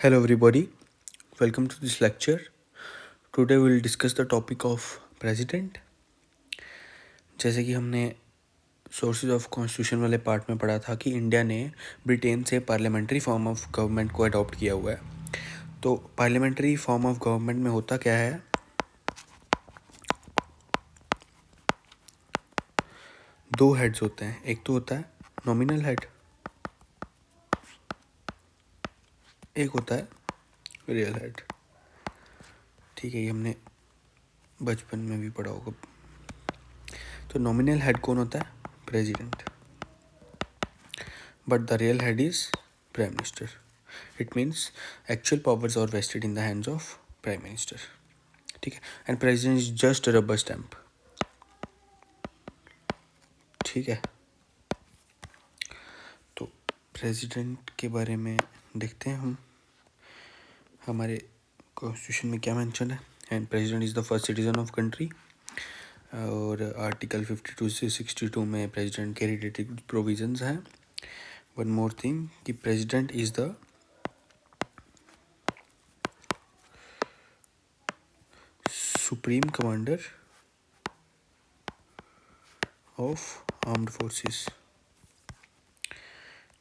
Hello, everybody. Welcome to this lecture. Today we will discuss the topic of president. जैसे कि हमने sources of constitution वाले part में पढ़ा था कि इंडिया ने ब्रिटेन से पार्लियामेंट्री फॉर्म ऑफ गवर्नमेंट को अडॉप्ट किया हुआ है। तो पार्लियामेंट्री फॉर्म ऑफ गवर्नमेंट में होता क्या है, दो हेड्स होते हैं। एक तो होता है नॉमिनल हेड, एक होता है रियल हेड। ठीक है, ये हमने बचपन में भी पढ़ा होगा। तो नॉमिनल हेड कौन होता है? President. But the real head is Prime Minister. It means actual powers are vested in the hands of Prime Minister. ठीक है, and President is just a rubber stamp. ठीक है, तो प्रेसिडेंट के बारे में देखते हैं हम। हमारे कॉन्स्टिट्यूशन में क्या मेंशन है? And president is the first citizen of country. और आर्टिकल 52 से 62 में प्रेसिडेंट के रिलेटेड प्रोविजंस हैं। वन मोर थिंग कि president is the supreme commander of armed forces.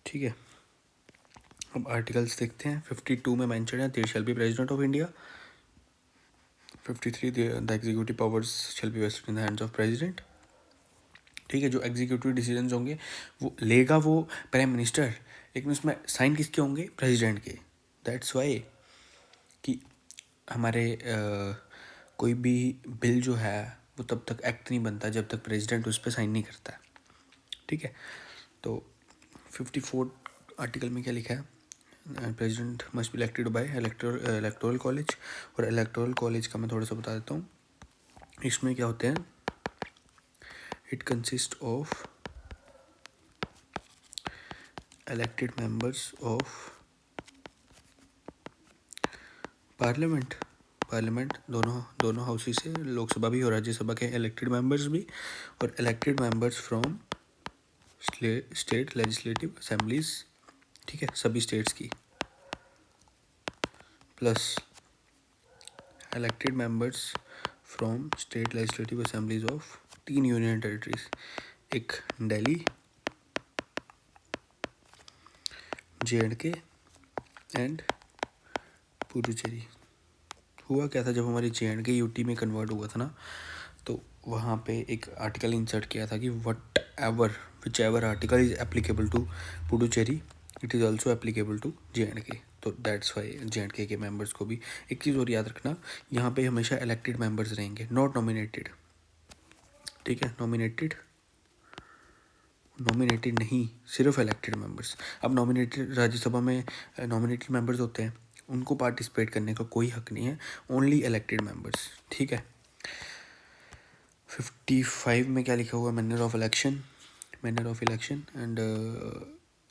ठीक है, अब आर्टिकल्स देखते हैं। 52 में मेंशन है there shall be president of India. 53 the executive powers shall be vested in the hands of president. ठीक है, जो एग्जीक्यूटिव डिसीजंस होंगे वो लेगा वो प्राइम मिनिस्टर, लेकिन उसमें साइन किसके होंगे? प्रेसिडेंट के। दैट्स वाई कि हमारे कोई भी बिल जो है वो तब तक एक्ट नहीं बनता जब तक प्रेसिडेंट उस पर साइन नहीं करता है। ठीक है, तो 54 आर्टिकल में क्या लिखा है? President must be elected by electoral college. और इलेक्टोरल कॉलेज का मैं थोड़ा सा बता देता हूँ। इसमें क्या होते हैं? It consist of elected members of parliament दोनों हाउसेस से, लोकसभा भी और राज्यसभा के इलेक्टेड मेंबर्स भी, और elected members from state legislative assemblies. ठीक है, सभी स्टेट्स की, plus elected members from state legislative assemblies of 3 union territories, एक दिल्ली, JNK एंड पुडुचेरी। हुआ क्या था, जब हमारी JNK यूटी में कन्वर्ट हुआ था ना, तो वहाँ पे एक आर्टिकल इंसर्ट किया था कि which ever article is applicable to Puducherry it is also applicable to JNK। तो दैट्स वाई JNK के मेंबर्स को भी एक चीज़ और याद रखना, यहाँ पे हमेशा इलेक्टेड मेंबर्स रहेंगे, नॉट नॉमिनेटेड। ठीक है, नॉमिनेटेड नहीं, सिर्फ इलेक्टेड मेंबर्स। अब नॉमिनेटेड, राज्यसभा में नॉमिनेटेड मेंबर्स होते हैं, उनको पार्टिसिपेट करने का कोई हक नहीं है, ओनली इलेक्टेड मेंबर्स। ठीक है, 55 में क्या लिखा हुआ है? मैनर ऑफ इलेक्शन एंड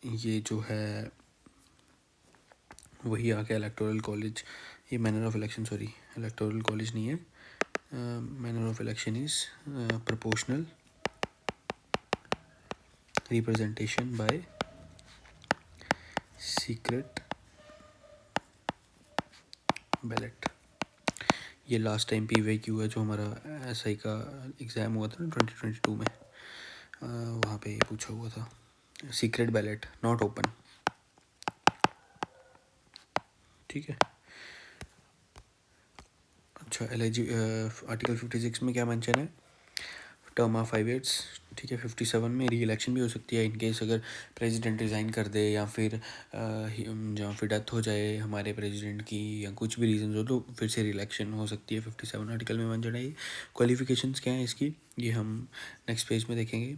ये जो है वही आ गया इलेक्टोरल कॉलेज। ये manner of election, sorry electoral college नहीं है। Manner of election is proportional representation bye secret ballot. ये लास्ट टाइम PYQ है जो हमारा SI का एग्ज़ाम हुआ था ना 2022 में, वहाँ पे पूछा हुआ था। Secret ballot, not open. ठीक है, अच्छा आर्टिकल 56 में क्या मेंशन है? Term of 5 years। ठीक है, 57 में री इलेक्शन भी हो सकती है इनकेस अगर प्रेसिडेंट रिज़ाइन कर दे या फिर डेथ हो जाए हमारे प्रेसिडेंट की या कुछ भी रीज़न हो, तो फिर से री इलेक्शन हो सकती है। 57 आर्टिकल में मेंशन है। क्वालिफिकेशंस क्या हैं इसकी, ये हम नेक्स्ट पेज में देखेंगे।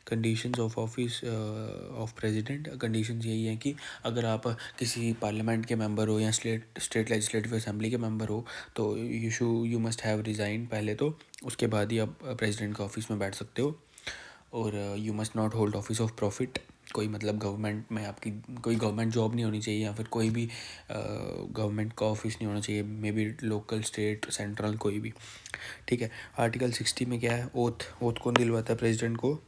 Conditions of office of president. Conditions यही हैं कि अगर आप किसी पार्लियामेंट के मेंबर हो या स्टेट लेजिस्लेटिव असेंबली के मेंबर हो तो यू मस्ट हैव रिज़ाइन पहले, तो उसके बाद ही आप प्रेसिडेंट का ऑफिस में बैठ सकते हो। और you must not hold office of profit. कोई मतलब गवर्नमेंट में आपकी कोई गवर्नमेंट जॉब नहीं होनी चाहिए या फिर कोई भी गवर्नमेंट का ऑफिस नहीं होना चाहिए, may be local, state, central, कोई भी। ठीक है, आर्टिकल 60 में क्या है? ओथ कौन दिलवाता है प्रेसिडेंट को?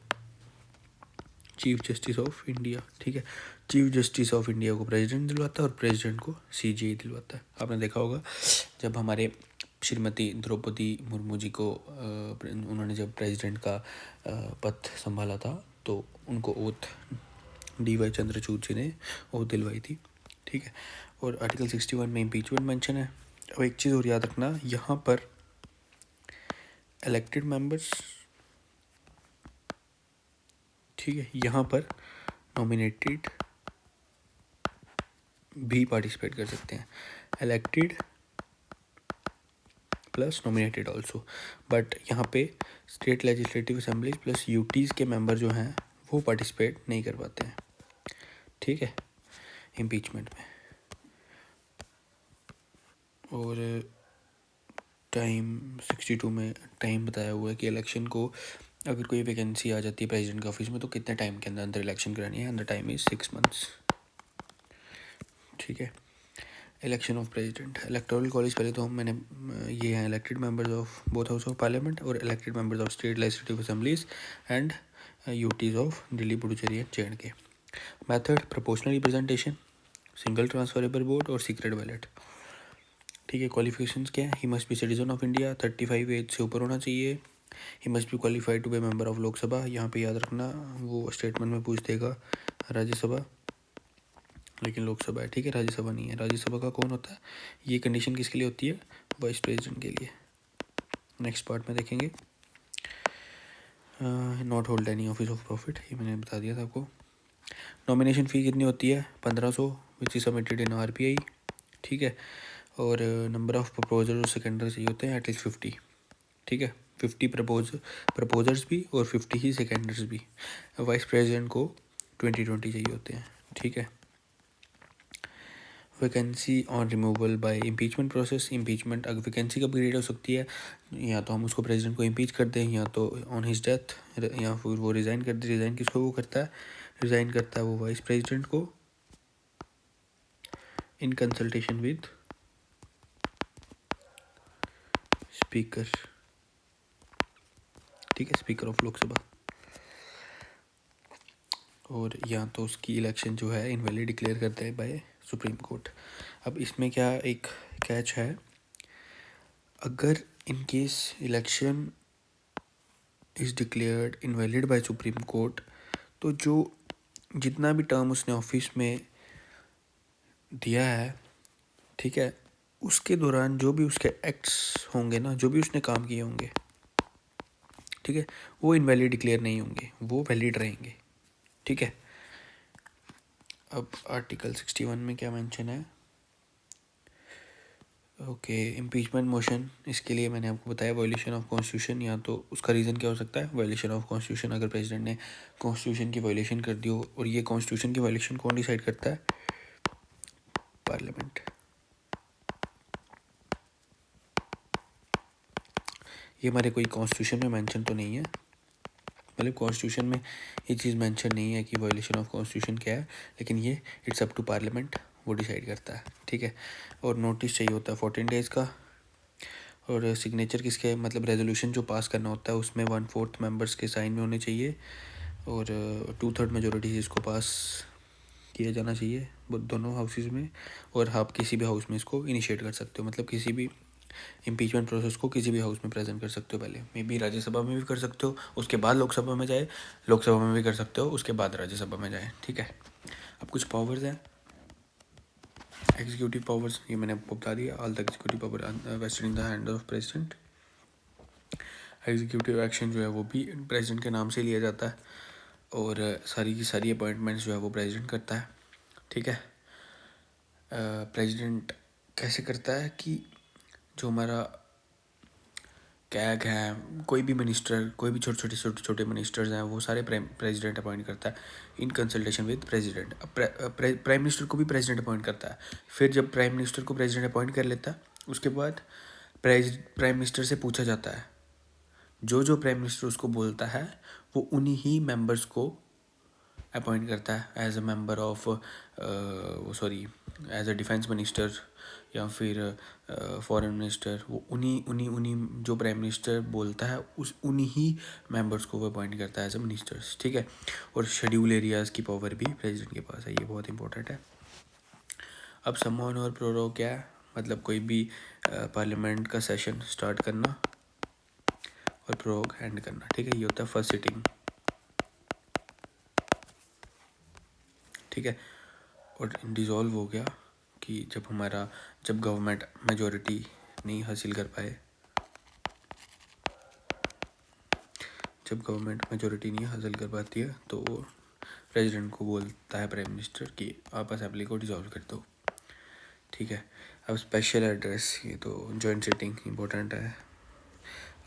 Chief justice of India. ठीक है, चीफ जस्टिस ऑफ इंडिया को प्रेसिडेंट दिलवाता है और प्रेसिडेंट को सीजेआई दिलवाता है। आपने देखा होगा जब हमारे श्रीमती द्रौपदी मुर्मू जी को उन्होंने जब प्रेसिडेंट का पद संभाला था तो उनको ओथ डी.वाई. चंद्रचूड़ जी ने ओथ दिलवाई थी, ठीक है। और आर्टिकल 61 में इम्पीचमेंट मेंशन है। अब एक चीज़ और याद रखना, यहाँ पर इलेक्टेड मेंबर्स, ठीक है, यहाँ पर नॉमिनेटेड भी पार्टिसिपेट कर सकते हैं, elected plus nominated also. But यहाँ पे state legislative assemblies plus UTs के मेंबर जो हैं वो पार्टिसिपेट नहीं कर पाते हैं, ठीक है, इम्पीचमेंट में। और टाइम 62 में टाइम बताया हुआ है कि इलेक्शन को अगर कोई वैकेंसी आ जाती है प्रेसिडेंट के ऑफिस में तो कितने टाइम के अंदर इलेक्शन करानी है, अंदर टाइम इज़ 6 months, ठीक है। Election of president, electoral college पहले तो मैंने ये हैं elected members of both house of parliament और elected members of state legislative assemblies and UTs of Delhi, Puducherry and J and K. Method proportional representation, single transferable vote और secret ballot, ठीक है। Qualifications क्या है, he must be citizen of India, 35 age से ऊपर होना चाहिए, he must be qualified to be member of Lok Sabha. यहाँ पे याद रखना वो स्टेटमेंट में पूछ देगा राज्यसभा, लेकिन लोकसभा है, ठीक है, राज्यसभा नहीं है। राज्यसभा का कौन होता है, ये कंडीशन किसके लिए होती है, वाइस प्रेसिडेंट के लिए। नेक्स्ट पार्ट में देखेंगे। Not hold any office of profit, ये मैंने बता दिया था आपको। नॉमिनेशन फ़ी कितनी होती है, 1500, which is submitted in RBI, ठीक है। और नंबर ऑफ प्रपोजर और सेकेंडर चाहिए होते हैं एटलीस्ट 50, ठीक है, 50 प्रपोजर्स भी और 50 ही सेकेंडर्स भी। वाइस प्रेसिडेंट को 20 चाहिए होते हैं, ठीक है। Vacancy on removal by impeachment process, impeachment अगर वैकेंसी का पीरियड हो सकती है, या तो हम उसको प्रेसिडेंट को इम्पीच कर दें या तो ऑन हिज डेथ, या फिर वो रिज़ाइन कर दे। रिज़ाइन किसको वो करता है, रिज़ाइन करता है वो वाइस प्रेसिडेंट को इन कंसल्टेशन विद स्पीकर, ठीक है, स्पीकर ऑफ लोकसभा। और या तो उसकी इलेक्शन जो है इनवैलिड डिक्लेयर करते हैं बाय सुप्रीम कोर्ट। अब इसमें क्या एक कैच है, अगर in case election is declared invalid by supreme court तो जो जितना भी टर्म उसने ऑफिस में दिया है, ठीक है, उसके दौरान जो भी उसके एक्ट्स होंगे ना, जो भी उसने काम किए होंगे, ठीक है, वो इनवैलिड डिक्लेयर नहीं होंगे, वो वैलिड रहेंगे, ठीक है। अब आर्टिकल 61 में क्या मेंशन है, ओके, इम्पीचमेंट मोशन, इसके लिए मैंने आपको बताया वायलेशन ऑफ कॉन्स्टिट्यूशन, या तो उसका रीज़न क्या हो सकता है, वायलेशन ऑफ कॉन्स्टिट्यूशन। अगर प्रेसिडेंट ने कॉन्स्टिट्यूशन की वायलेशन कर दी हो, और ये कॉन्स्टिट्यूशन की वायलेशन कौन डिसाइड करता है, पार्लियामेंट। ये हमारे कोई कॉन्स्टिट्यूशन में मेंशन तो नहीं है, मतलब कॉन्स्टिट्यूशन में ये चीज़ मेंशन नहीं है कि वायलेशन ऑफ कॉन्स्टिट्यूशन क्या है, लेकिन ये इट्स अप टू पार्लियामेंट, वो डिसाइड करता है, ठीक है। और नोटिस चाहिए होता है 14 days का, और सिग्नेचर किसके, मतलब रेजोल्यूशन जो पास करना होता है उसमें 1/4 मेंबर्स के साइन में होने चाहिए, और 2/3 मेजोरिटी से इसको पास किया जाना चाहिए दोनों हाउसेज में। और आप किसी भी हाउस में इसको इनिशिएट कर सकते हो, मतलब किसी भी इम्पीचमेंट प्रोसेस को किसी भी हाउस में प्रेजेंट कर सकते हो, पहले मे बी राज्यसभा में भी कर सकते हो, उसके बाद लोकसभा में जाए, लोकसभा में भी कर सकते हो, उसके बाद राज्यसभा में जाए, ठीक है। अब कुछ पावर्स हैं, एग्जीक्यूटिव पावर्स, ये मैंने आपको बता दिया, all the executive power vested in the hand of president. Executive action जो है वो भी प्रेसिडेंट के नाम से लिया जाता है, और सारी की सारी अपॉइंटमेंट्स जो है वो प्रेसिडेंट करता है, ठीक है। प्रेसिडेंट कैसे करता है कि जो हमारा कैग है, कोई भी मिनिस्टर, कोई भी छोटे छोटे मिनिस्टर्स हैं, वो सारे प्रेसिडेंट अपॉइंट करता है in consultation with president. Prime minister को भी प्रेसिडेंट अपॉइंट करता है। फिर जब प्राइम मिनिस्टर को प्रेसिडेंट अपॉइंट कर लेता है, उसके बाद प्राइम मिनिस्टर से पूछा जाता है, जो प्राइम मिनिस्टर उसको बोलता है वो उन्हीं ही मेंबर्स को अपॉइंट करता है as a member of, sorry, as a defence minister, या फिर फॉरेन मिनिस्टर, वो उन्हीं उन्हीं उन्हीं जो प्राइम मिनिस्टर बोलता है उस उन्हीं ही मेंबर्स को वो अपॉइंट करता है एज ए मिनिस्टर्स, ठीक है। और शेड्यूल एरियाज़ की पावर भी प्रेसिडेंट के पास है, ये बहुत इंपॉर्टेंट है। अब समवन और प्रोरोग क्या है, मतलब कोई भी पार्लियामेंट का सेशन स्टार्ट करना और प्रोरोग एंड करना, ठीक है। ये होता है फर्स्ट सिटिंग, ठीक है। और डिज़ोल्व हो गया कि जब गवर्नमेंट मेजॉरिटी नहीं हासिल कर पाए, जब गवर्नमेंट मेजॉरिटी नहीं हासिल कर पाती है तो वो प्रेसिडेंट को बोलता है प्राइम मिनिस्टर कि आप असेंबली को डिज़ोल्व कर दो, ठीक है। अब स्पेशल एड्रेस, ये तो जॉइंट सिटिंग इंपॉर्टेंट है।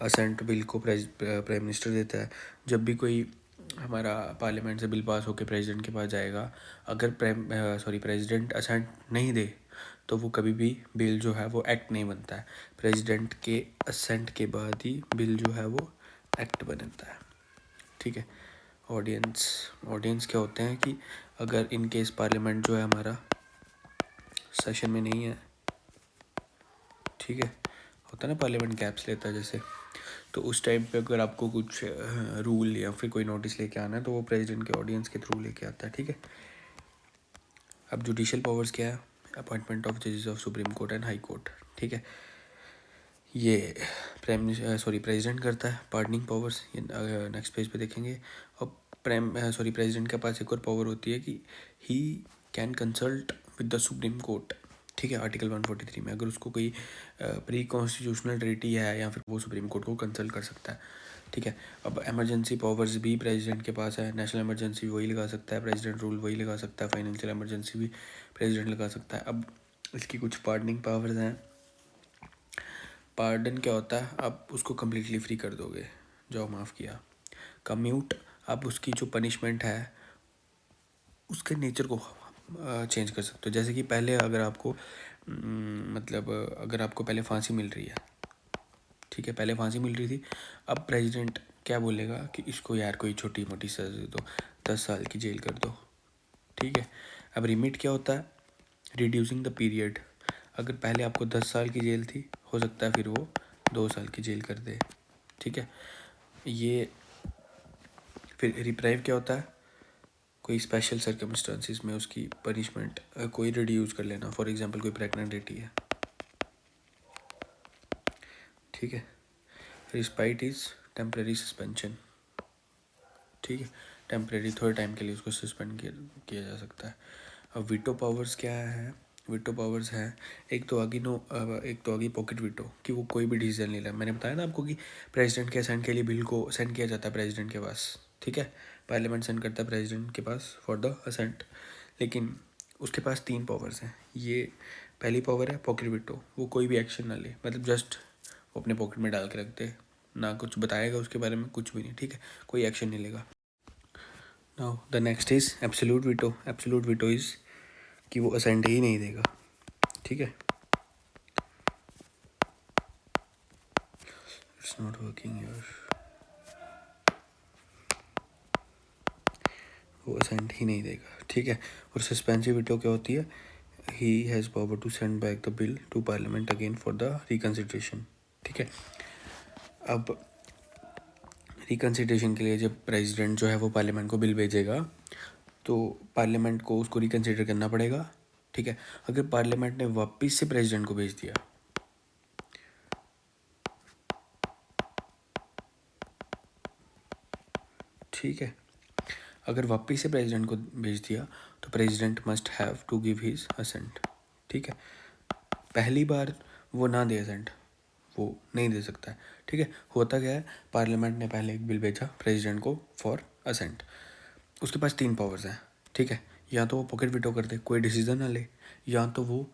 असेंट बिल को प्राइम मिनिस्टर देता है। जब भी कोई हमारा पार्लियामेंट से बिल पास होकर प्रेसिडेंट के पास जाएगा, अगर प्रेसिडेंट असेंट नहीं दे तो वो कभी भी बिल जो है वो एक्ट नहीं बनता है। प्रेसिडेंट के असेंट के बाद ही बिल जो है वो एक्ट बनता है, ठीक है। ऑडियंस क्या होते हैं कि अगर इन केस पार्लियामेंट जो है हमारा सेशन में नहीं है, ठीक है, होता है ना पार्लियामेंट गैप्स लेता है जैसे, तो उस टाइम पे अगर आपको कुछ रूल या फिर कोई नोटिस लेके आना है तो वो प्रेसिडेंट के ऑडियंस के थ्रू लेके आता है, ठीक है। अब जुडिशल पावर्स क्या है, अपॉइंटमेंट ऑफ जजेस of supreme court and high court, ठीक है। ये प्रेसिडेंट करता है। पार्डनिंग पावर्स ये नेक्स्ट पेज पे देखेंगे। और प्रेसिडेंट के पास एक और पावर होती है कि he can consult with the supreme court, ठीक है। आर्टिकल 143 में अगर उसको कोई प्री कॉन्स्टिट्यूशनल ट्रीटी है या फिर वो सुप्रीम कोर्ट को कंसल्ट कर सकता है, ठीक है। अब इमरजेंसी पावर्स भी प्रेसिडेंट के पास है। नेशनल इमरजेंसी वही लगा सकता है, प्रेसिडेंट रूल वही लगा सकता है, फाइनेंशियल इमरजेंसी भी प्रेसिडेंट लगा सकता है। अब इसकी कुछ पार्डनिंग पावर्स हैं। पार्डन क्या होता है, आप उसको कम्प्लीटली फ्री कर दोगे जो माफ़ किया। कम्यूट, आप उसकी जो पनिशमेंट है उसके नेचर को चेंज कर सकते हो। जैसे कि पहले अगर आपको अगर आपको पहले फांसी मिल रही है, ठीक है, पहले फांसी मिल रही थी, अब प्रेसिडेंट क्या बोलेगा कि इसको यार कोई छोटी मोटी सज़ा दे दो, 10 साल की जेल कर दो, ठीक है। अब रिमिट क्या होता है, रिड्यूसिंग द पीरियड। अगर पहले आपको 10 साल की जेल थी, हो सकता है फिर वो 2 साल की जेल कर दे, ठीक है। ये फिर रिप्राइव क्या होता है, कोई स्पेशल सर्कमस्टांसिस में उसकी पनिशमेंट कोई रिड्यूस कर लेना। फॉर एग्जांपल कोई प्रेग्नेंट लेडी है, ठीक है। रिस्पाइट इज़ टेम्परेरी सस्पेंशन, ठीक है, टेम्परेरी थोड़े टाइम के लिए उसको सस्पेंड किया जा सकता है। अब वीटो पावर्स क्या है, वीटो पावर्स हैं एक तो आगे पॉकेट वीटो, कि वो कोई भी डिसीजन ले ले। मैंने बताया ना आपको कि प्रेसिडेंट के असेंट के लिए बिल को सेंड किया जाता है प्रेसिडेंट के पास, ठीक है। पार्लियामेंट सेंड करता है प्रेसिडेंट के पास फॉर द असेंट, लेकिन उसके पास 3 पावर्स हैं। ये पहली पावर है पॉकेट वीटो, वो कोई भी एक्शन ना ले, मतलब जस्ट वो अपने पॉकेट में डाल के रख दे, ना कुछ बताएगा उसके बारे में, कुछ भी नहीं, ठीक है, कोई एक्शन नहीं लेगा। Now the next is absolute veto. Absolute veto is कि वो असेंट ही नहीं देगा, ठीक है। इट्स नॉट वर्किंग योर, वो असेंट ही नहीं देगा, ठीक है। और सस्पेंसिव वीटो क्या होती है, he has power to send back the bill to parliament again for the reconsideration, ठीक है। अब रिकन्सिडरेशन के लिए जब प्रेसिडेंट जो है वो पार्लियामेंट को बिल भेजेगा तो पार्लियामेंट को उसको रिकन्सिडर करना पड़ेगा, ठीक है। अगर पार्लियामेंट ने वापस से प्रेसिडेंट को भेज दिया, ठीक है, अगर वापस से प्रेसिडेंट को भेज दिया तो president must have to give his assent, ठीक है। पहली बार वो ना दे असेंट, वो नहीं दे सकता है, ठीक है। होता क्या है, पार्लियामेंट ने पहले एक बिल भेजा प्रेसिडेंट को फॉर असेंट, उसके पास 3 पावर्स हैं, ठीक है। या तो वो पॉकेट वीटो कर दे, कोई डिसीजन ना ले, या तो वो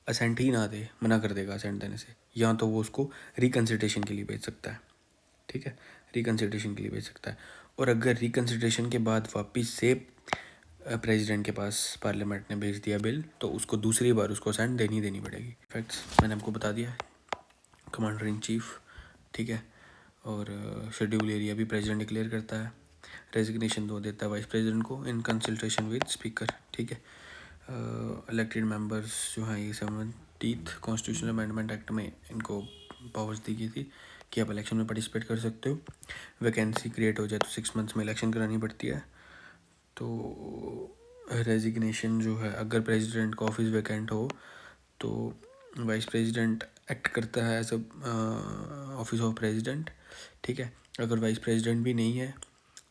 असेंट ही ना दे, मना कर देगा असेंट देने से, या तो वो उसको रिकन्सिडरेशन के लिए भेज सकता है, ठीक है, रिकन्सिडरेशन के लिए भेज सकता है। और अगर रिकन्सिडरेशन के बाद वापस से प्रेसिडेंट के पास पार्लियामेंट ने भेज दिया बिल तो उसको दूसरी बार उसको असेंट देनी पड़ेगी। फैक्ट्स मैंने आपको बता दिया, कमांडर इन चीफ, ठीक है। और शेड्यूल एरिया भी प्रेसिडेंट डिक्लेयर करता है। रेजिग्नेशन दो देता है वाइस प्रेसिडेंट को इन कंसल्टेशन विद स्पीकर, ठीक है। इलेक्टेड मेंबर्स जो हैं ये 7 कॉन्स्टिट्यूशनल अमेंडमेंट एक्ट में इनको पावर्स दी गई थी कि आप इलेक्शन में पार्टिसिपेट कर सकते हो। वैकेंसी क्रिएट हो जाए तो 6 मंथ्स में इलेक्शन करानी पड़ती है। तो रेजिग्नेशन जो है, अगर प्रेसिडेंट का ऑफिस वैकेंट हो तो वाइस प्रेसिडेंट एक्ट करता है एज ऑफिस ऑफ प्रेसिडेंट, ठीक है। अगर वाइस प्रेसिडेंट भी नहीं है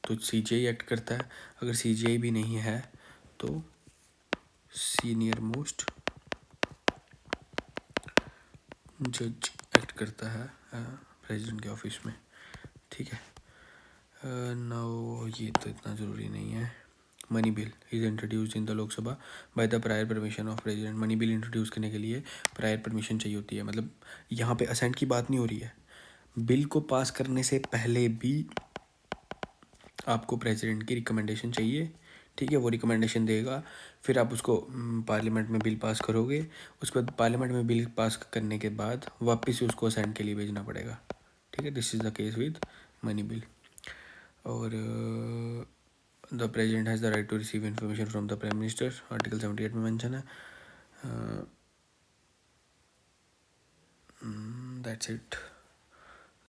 तो सीजीआई एक्ट करता है। अगर सीजीआई भी नहीं है तो सीनियर मोस्ट जज एक्ट करता है प्रेसिडेंट के ऑफिस में, ठीक है। नाउ ये तो इतना ज़रूरी नहीं है। Money bill is introduce in the Lok Sabha by the prior permission of president. Money bill introduce करने के लिए प्रायर परमिशन चाहिए होती है। मतलब यहाँ पे असेंट की बात नहीं हो रही है, बिल को पास करने से पहले भी आपको प्रेसिडेंट की रिकमेंडेशन चाहिए, ठीक है। वो रिकमेंडेशन देगा, फिर आप उसको पार्लियामेंट में बिल पास करोगे। उसके बाद पार्लियामेंट में बिल पास करने के बाद वापस से उसको असेंट के लिए भेजना पड़ेगा, ठीक है। This is the case with money bill. और the president has the right to receive information from the prime minister, article 78 में मेंशन है। That's it.